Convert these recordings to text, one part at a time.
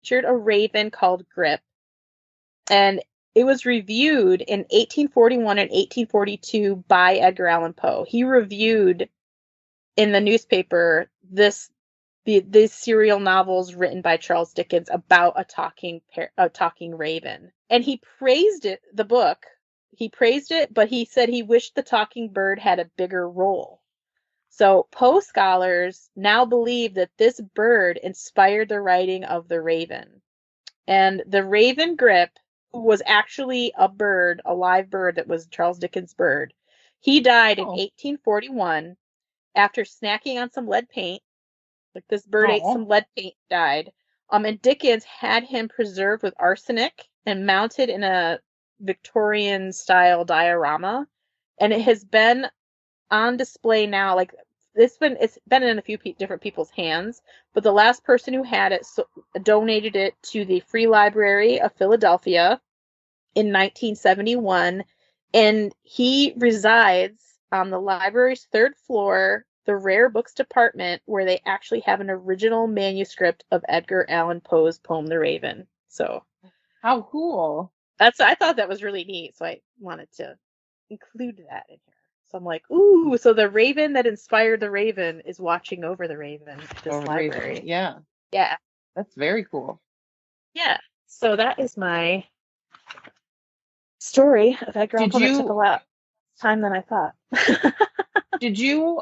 featured a raven called Grip, and it was reviewed in 1841 and 1842 by Edgar Allan Poe. He reviewed in the newspaper these serial novels written by Charles Dickens about a talking raven, and he praised it. The book, he praised it, but he said he wished the talking bird had a bigger role. So Poe scholars now believe that this bird inspired the writing of the Raven. And the Raven Grip, who was actually a live bird that was Charles Dickens' bird, he died in Oh. 1841 after snacking on some lead paint. Like this bird ate Oh. some lead paint, died. And Dickens had him preserved with arsenic and mounted in a Victorian style diorama. And it has been on display now. Like it's been in a few different people's hands, but the last person who had it donated it to the Free Library of Philadelphia in 1971, and he resides on the library's third floor, the rare books department, where they actually have an original manuscript of Edgar Allan Poe's poem The Raven. So How cool. I thought that was really neat, so I wanted to include that in here. So I'm like, ooh, so the raven that inspired the raven is watching over the raven at this Over the Raven. library. Yeah. Yeah. That's very cool. Yeah. So that is my story of Edgar Allan Did Poe that took a you lot of time than I thought. did you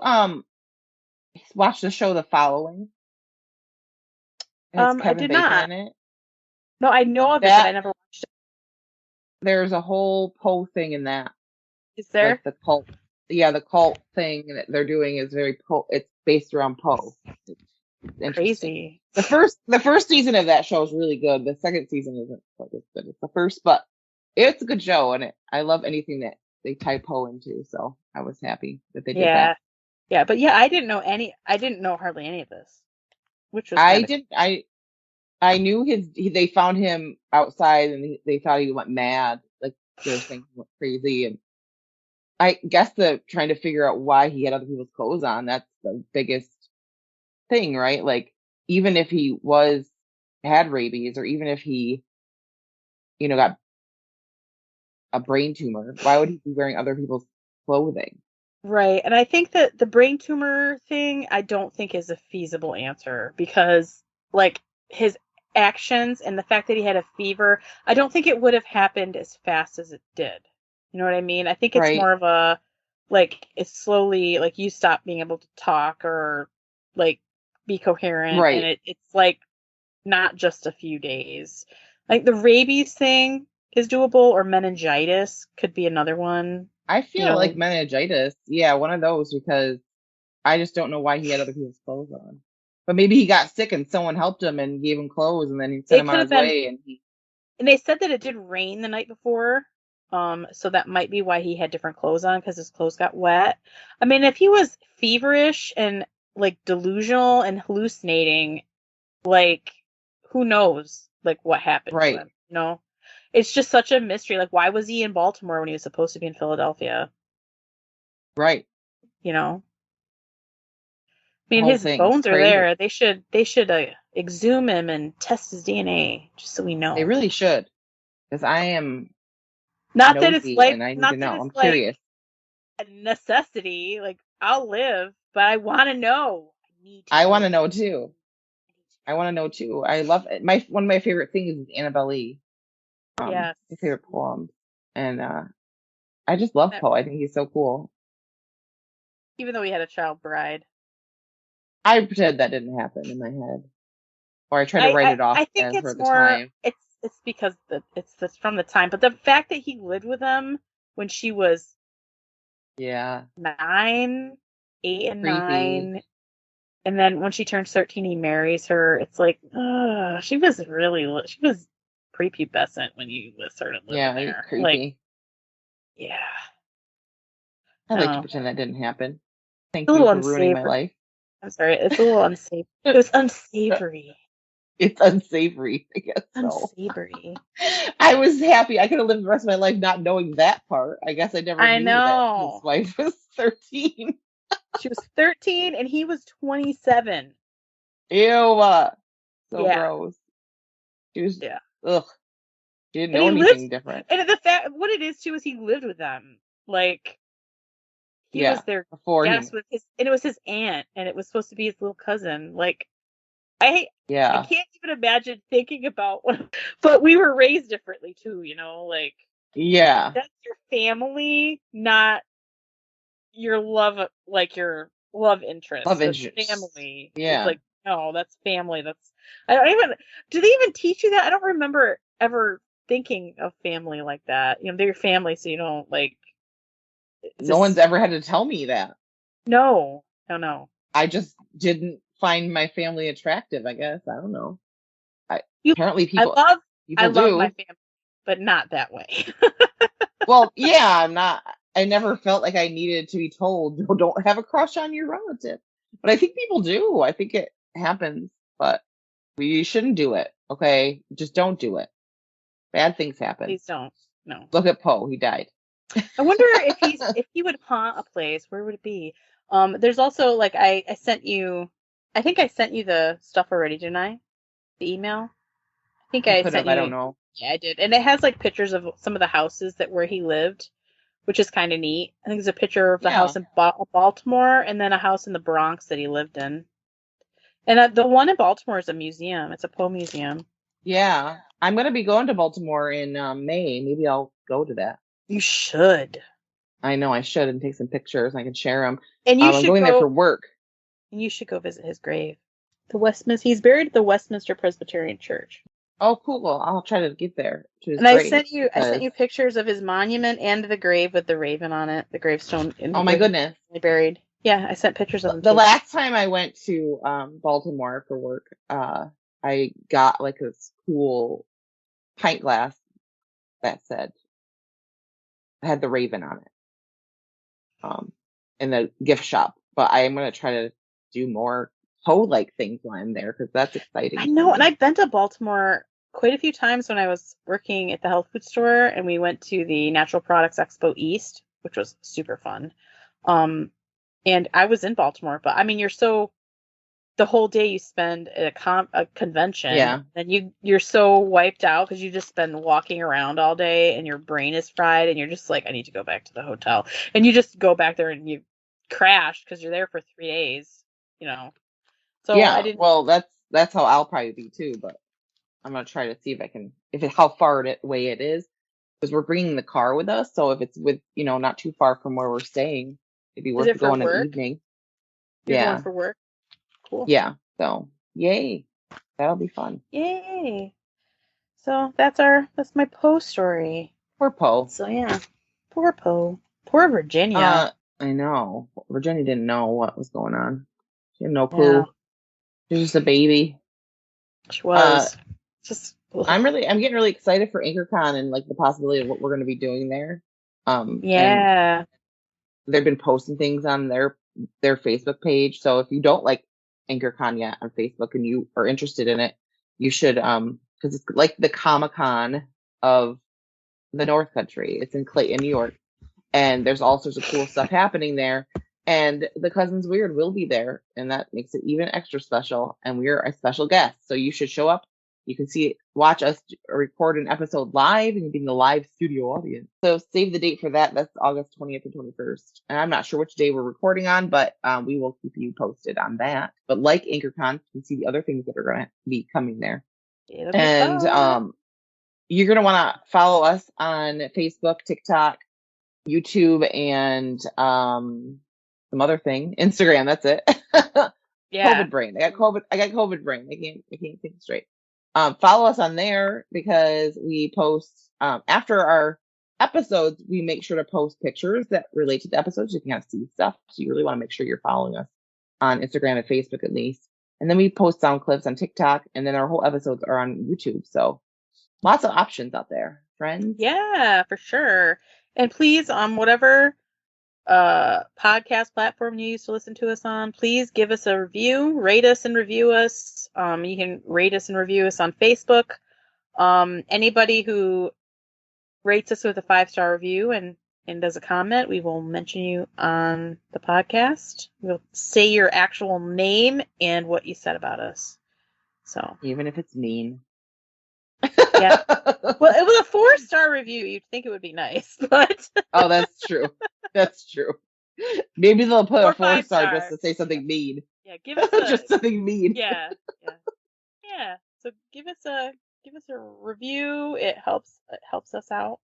watch the show The Following? It has I Kevin did Bacon not. in it. No, I know of it, but I That never watched it. there's a whole Poe thing in that. Is Like there? the cult. Yeah, the cult thing that they're doing is very Poe. It's based around Poe. It's interesting. Crazy. The first season of that show is really good. The second season isn't quite as good as the first, but it's a good show, and I love anything that they tie Poe into. So I was happy that they did that. Yeah. Yeah, but yeah, I didn't know hardly any of this, which was I kind of did. I knew they found him outside, and they thought he went mad. Like they were saying he went crazy, and I guess the trying to figure out why he had other people's clothes on. That's the biggest thing, right? Like even if he had rabies, or even if he got a brain tumor, why would he be wearing other people's clothing? right. And I think that the brain tumor thing, I don't think is a feasible answer because, like, his actions and the fact that he had a fever, I don't think it would have happened as fast as it did. You know what I mean? I think it's Right, more of a, like, it's slowly, like, you stop being able to talk or, like, be coherent. And right. it's like, not just a few days. Like, the rabies thing is doable, or meningitis could be another one. I You feel like know, meningitis, yeah, one of those, because I just don't know why he had other people's clothes on. But maybe he got sick and someone helped him and gave him clothes, and then he sent it him could on have his been. way, and he And they said that it did rain the night before. So that might be why he had different clothes on, because his clothes got wet. I mean, if he was feverish and like delusional and hallucinating, like who knows like what happened to right, him, you know? It's just such a mystery. Like why was he in Baltimore when he was supposed to be in Philadelphia? right. You know? I The mean, whole his thing is bones are crazy. there. They should exhume him and test his DNA just so we They know. really should, because I am Not that it's nosy like and I need to not that know. it's I'm like curious. a necessity. Like I'll live, but I want to know. I need to I want know. to know too. I want to know too. I love it. One of my favorite things is Annabelle Lee. Yes. My favorite poem, and I just love That, Poe. I think he's so cool. even though he had a child bride, I pretend that didn't happen in my head, or I try to I write I, it off I think as for it's the more. time. It's because it's from the time, but the fact that he lived with them when she was Yeah, 9, 8 and 9, creepy. and then when she turns 13, he marries her. It's like, she was prepubescent when you started living Yeah, there. Like, creepy. yeah, I like to no, pretend that didn't happen. it's a Thank you little for ruining my unsavory. life. I'm sorry, it's a little unsafe. It was unsavory. It's unsavory, I guess so. Unsavory. I was happy. I could have lived the rest of my life not knowing that part. I guess I never I knew that his know. wife was 13. She was 13 and he was 27. Ew. So Yeah. gross. She was, Yeah. ugh. She didn't And know he lives, anything different. and the fact, what it is too, is he lived with them. Like, he Yeah, was their before he, guest with his, and it was his aunt, and it was supposed to be his little cousin. Like, I yeah, can't even imagine thinking about but we were raised differently too, like, yeah, that's your family, not your love, like your love love interest. That's interest. family. It's Yeah. like, no, that's family. I don't even, do they even teach you that? I don't remember ever thinking of family like that. They're your family, so you don't, like, No one's just, ever had to tell me that. no, no, no. I just didn't find my family attractive, I guess. I don't know. I You, apparently I people love, I people love my do. family, but not that way. Well, yeah, I never felt like I needed to be told, "No, don't have a crush on your relative." But I think people do. I think it happens, but we shouldn't do it. Okay? Just don't do it. Bad things happen. Please don't. No. Look at Poe, he died. I wonder if he would haunt a place, where would it be? There's also, like, I sent you, I think I sent you the stuff already, didn't I? The email? I think You I could sent have, I don't you, know. yeah, I did. And it has, like, pictures of some of the houses that where he lived, which is kind of neat. I think there's a picture of the Yeah. house in Baltimore, and then a house in the Bronx that he lived in. And the one in Baltimore is a museum. It's a Poe museum. Yeah. I'm gonna be going to Baltimore in May. Maybe I'll go to that. You should. I know I should and take some pictures. I can share them. And you I'm should going there for go, work. and you should go visit his grave. He's buried at the Westminster Presbyterian Church. Oh, cool. I'll try to get there to his And grave I sent because, you pictures of his monument and the grave with the raven on it, the gravestone in oh my where he's goodness. buried. Yeah, I sent pictures of him The too. last time I went to Baltimore for work, I got like this cool pint glass that said had the raven on it in the gift shop. But I am gonna try to do more Poe like things while I'm there because that's I exciting for know, and me. I've been to Baltimore quite a few times when I was working at the health food store, and we went to the Natural Products Expo East, which was super fun. Um, and I was in Baltimore, but I mean, the whole day you spend at a convention, Yeah, and you're so wiped out because you just been walking around all day, and your brain is fried, and you're just like, I need to go back to the hotel, and you just go back there and you crash because you're there for 3 days, you know. So I yeah. didn't. Well, that's how I'll probably be too. But I'm gonna try to see if I can if it how far away it is because we're bringing the car with us. So if it's with not too far from where we're staying, it'd be Is worth it to for go in an work? evening. You're going Yeah, for work? Cool. yeah. So yay, that'll be fun. Yay. So that's my Poe story. Poor Poe. So yeah, poor Poe, poor Virginia. I know. Virginia didn't know what was going on. She had no Yeah, clue. She was just a baby. she Uh, was just. Ugh. I'm getting really excited for AnchorCon and like the possibility of what we're going to be doing there. And Yeah. they've been posting things on their Facebook page. So if you don't like AnchorCon yet on Facebook and you are interested in it, you should because it's like the Comic-Con of the North Country. It's in Clayton, New York, and there's all sorts of cool stuff happening there. And the Cousins Weird will be there, and that makes it even extra special. And we're a special guest, so you should show up. You can watch us record an episode live, and be in the live studio audience. So save the date for that. That's August 20th and 21st. And I'm not sure which day we're recording on, but we will keep you posted on that. But like AnchorCon, you can see the other things that are going to be coming there. It'll be And fun. you're going to want to follow us on Facebook, TikTok, YouTube, and some other thing, Instagram. That's it. Yeah. COVID brain. I got COVID brain. I can't think straight. Follow us on there because we post after our episodes. We make sure to post pictures that relate to the episodes. You can kind of see stuff, so you really want to make sure you're following us on Instagram and Facebook at least. And then we post sound clips on TikTok, and then our whole episodes are on YouTube. So lots of options out there, friends. Yeah, for sure. And please, whatever podcast platform you used to listen to us on, please give us a review, rate us and review us. You can rate us and review us on Facebook. Anybody who rates us with a 5-star review and does a comment, we will mention you on the podcast. We'll say your actual name and what you said about us. So Even if it's mean. Yeah. Well, it was a 4-star review. You'd think it would be nice, but Oh, that's true. That's true. Maybe they'll put or a 4-star 5-star. just to say something mean. Yeah, give us a Just something mean. yeah, yeah. Yeah. So give us a review. It helps us out.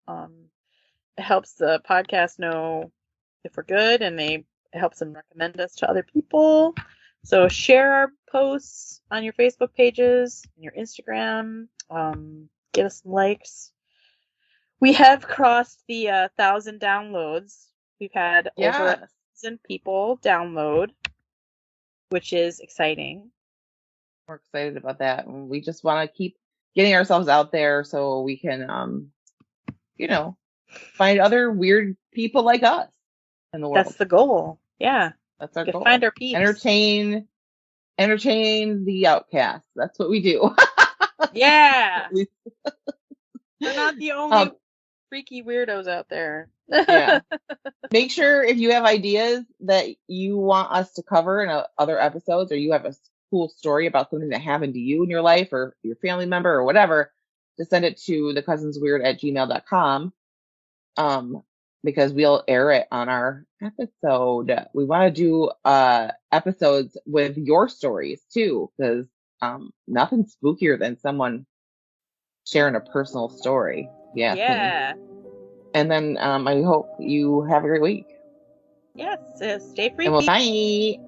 It helps the podcast know if we're good, and it helps them recommend us to other people. So share our posts on your Facebook pages and your Instagram. Get us some likes. We have crossed the 1,000 downloads. We've had over Yes. 1,000 people download, which is exciting. We're excited about that. And we just want to keep getting ourselves out there so we can, you know, find other weird people like us in the world. That's the goal. Yeah. That's our To goal. find our peeps. Entertain the outcasts. That's what we do. Yeah. We're not the only freaky weirdos out there. Yeah. Make sure if you have ideas that you want us to cover in other episodes, or you have a cool story about something that happened to you in your life or your family member or whatever, to send it to thecousinsweird@gmail.com. Because we'll air it on our episode. We want to do episodes with your stories too, because nothing spookier than someone sharing a personal story. Yeah. And then I hope you have a great week. Yes. Stay And we'll freaky. bye.